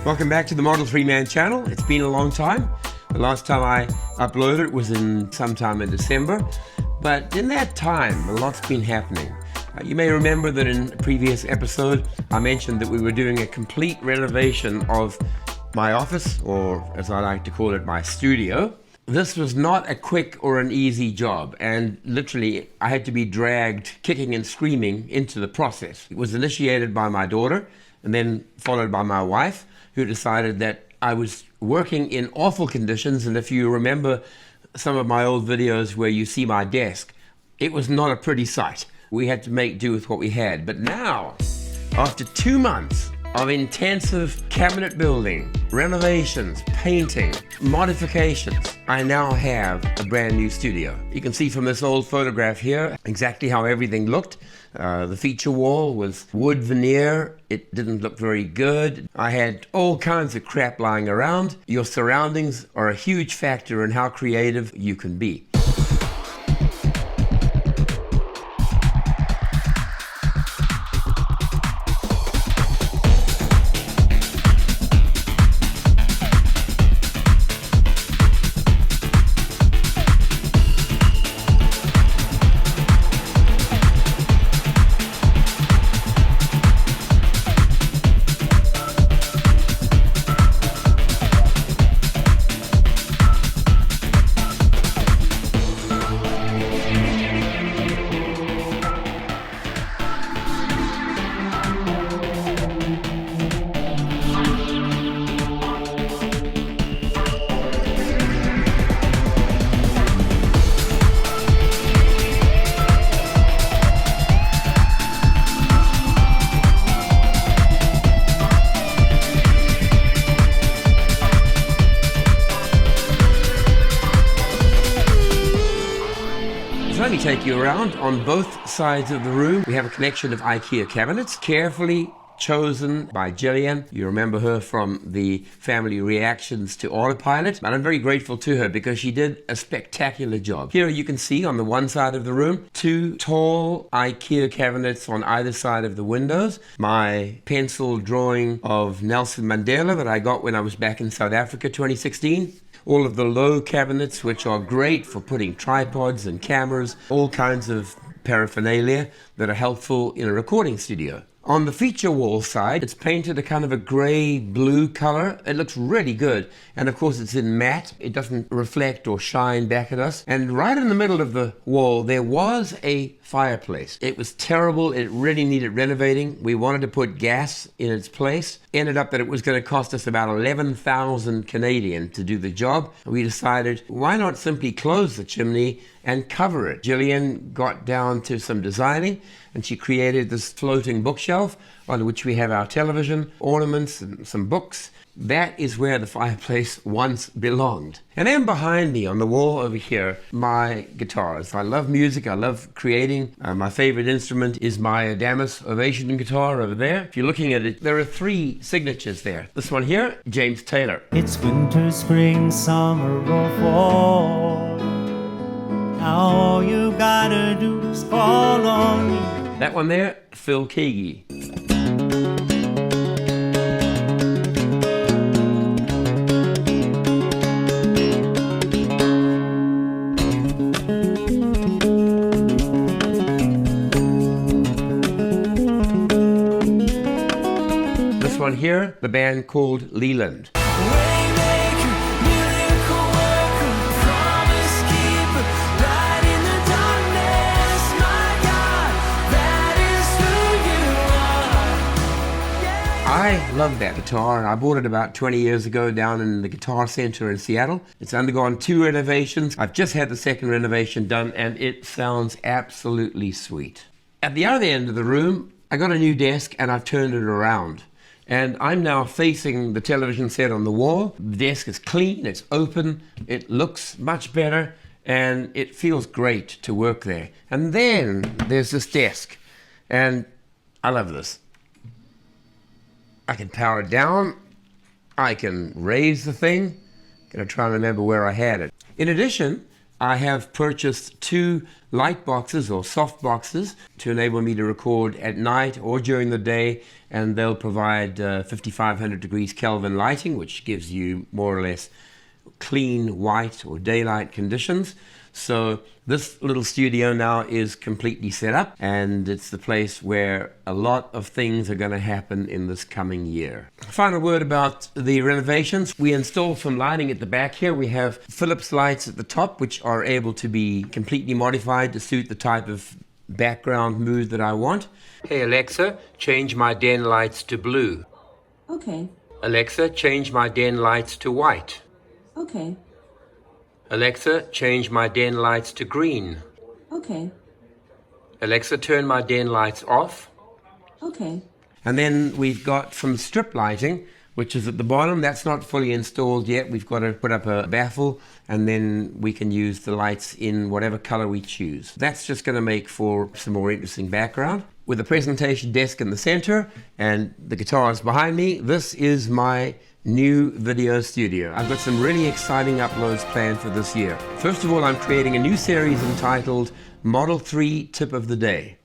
Welcome back to the Model 3 Man channel. It's been a long time. The last time I uploaded was sometime in December. But in that time, a lot's been happening. You may remember that in a previous episode, I mentioned that we were doing a complete renovation of my office, or as I like to call it, my studio. This was not a quick or an easy job, and literally I had to be dragged kicking and screaming into the process. It was initiated by my daughter and then followed by my wife, who decided that I was working in awful conditions. And if you remember some of my old videos where you see my desk, it was not a pretty sight. We had to make do with what we had. But now, after 2 months of intensive cabinet building, renovations, painting, modifications, I now have a brand new studio. You can see from this old photograph here exactly how everything looked. The feature wall was wood veneer. It didn't look very good. I had all kinds of crap lying around. Your surroundings are a huge factor in how creative you can be. Let me take you around. On both sides of the room, we have a collection of IKEA cabinets, carefully chosen by Jillian. You remember her from the family reactions to Autopilot, and I'm very grateful to her because she did a spectacular job. Here you can see on the one side of the room, 2 tall IKEA cabinets on either side of the windows. My pencil drawing of Nelson Mandela that I got when I was back in South Africa 2016. All of the low cabinets, which are great for putting tripods and cameras, all kinds of paraphernalia that are helpful in a recording studio. On the feature wall side, it's painted a kind of a gray-blue color. It looks really good. And of course, it's in matte. It doesn't reflect or shine back at us. And right in the middle of the wall, there was a fireplace. It was terrible. It really needed renovating. We wanted to put gas in its place. Ended up that it was going to cost us about 11,000 Canadian to do the job. We decided, why not simply close the chimney and cover it? Jillian got down to some designing, and she created this floating bookshelf on which we have our television, ornaments, and some books. That is where the fireplace once belonged. And then behind me on the wall over here, my guitars. I love music. I love creating. My favorite instrument is my Adamus Ovation guitar over there. If you're looking at it, there are 3 signatures there. This one here, James Taylor. It's winter, spring, summer, or fall. Now all you gotta do is call on me. That one there, Phil Keaggy. This one here, the band called Leland. I love that guitar. I bought it about 20 years ago down in the Guitar Center in Seattle. It's undergone 2 renovations. I've just had the 2nd renovation done, and it sounds absolutely sweet. At the other end of the room, I got a new desk and I've turned it around. And I'm now facing the television set on the wall. The desk is clean, it's open, it looks much better, and it feels great to work there. And then there's this desk, and I love this. I can power it down, I can raise the thing. I'm gonna try and remember where I had it. In addition, I have purchased 2 light boxes or soft boxes to enable me to record at night or during the day, and they'll provide 5500 degrees Kelvin lighting, which gives you more or less clean white or daylight conditions. So this little studio now is completely set up, and it's the place where a lot of things are going to happen in this coming year. Final word about the renovations. We installed some lighting at the back here. We have Philips lights at the top, which are able to be completely modified to suit the type of background mood that I want. Hey Alexa, change my den lights to blue. Okay. Alexa, change my den lights to white. Okay. Alexa, change my den lights to green. Okay. Alexa, turn my den lights off. Okay. And then we've got some strip lighting, which is at the bottom. That's not fully installed yet. We've got to put up a baffle, and then we can use the lights in whatever color we choose. That's just going to make for some more interesting background. With the presentation desk in the center and the guitars behind me, this is my new video studio. I've got some really exciting uploads planned for this year. First of all, I'm creating a new series entitled Model 3 Tip of the Day.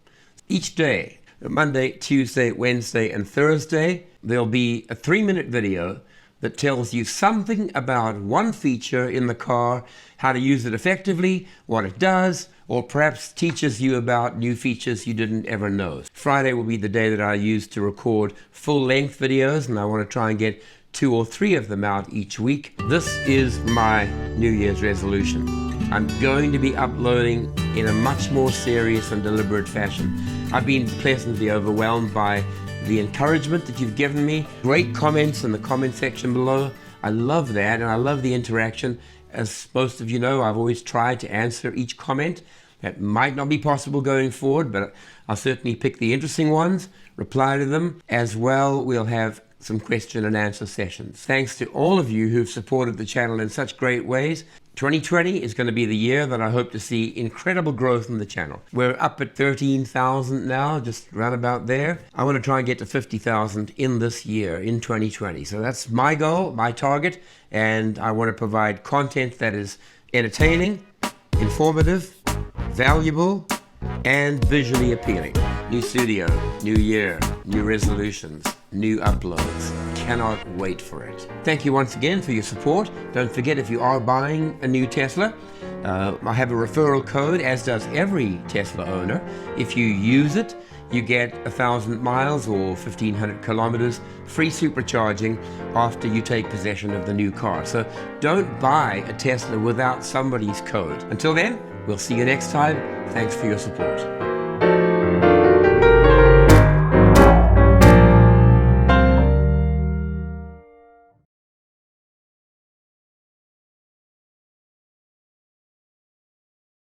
Each day, Monday, Tuesday, Wednesday, and Thursday, there'll be a 3-minute video that tells you something about one feature in the car, how to use it effectively, what it does, or perhaps teaches you about new features you didn't ever know. Friday will be the day that I use to record full-length videos, and I want to try and get 2 or 3 of them out each week. This is my New Year's resolution. I'm going to be uploading in a much more serious and deliberate fashion. I've been pleasantly overwhelmed by the encouragement that you've given me. Great comments in the comment section below. I love that, and I love the interaction. As most of you know, I've always tried to answer each comment. That might not be possible going forward, but I'll certainly pick the interesting ones, reply to them. As well, we'll have some question and answer sessions. Thanks to all of you who've supported the channel in such great ways. 2020 is going to be the year that I hope to see incredible growth in the channel. We're up at 13,000 now, just right about there. I want to try and get to 50,000 in this year, in 2020. So that's my goal, my target, and I want to provide content that is entertaining, informative, valuable, and visually appealing. New studio, new year, new resolutions, new uploads. Cannot wait for it. Thank you once again for your support. Don't forget, if you are buying a new Tesla, I have a referral code, as does every Tesla owner. If you use it, you get 1,000 miles or 1,500 kilometers free supercharging after you take possession of the new car. So don't buy a Tesla without somebody's code. Until then, we'll see you next time. Thanks for your support.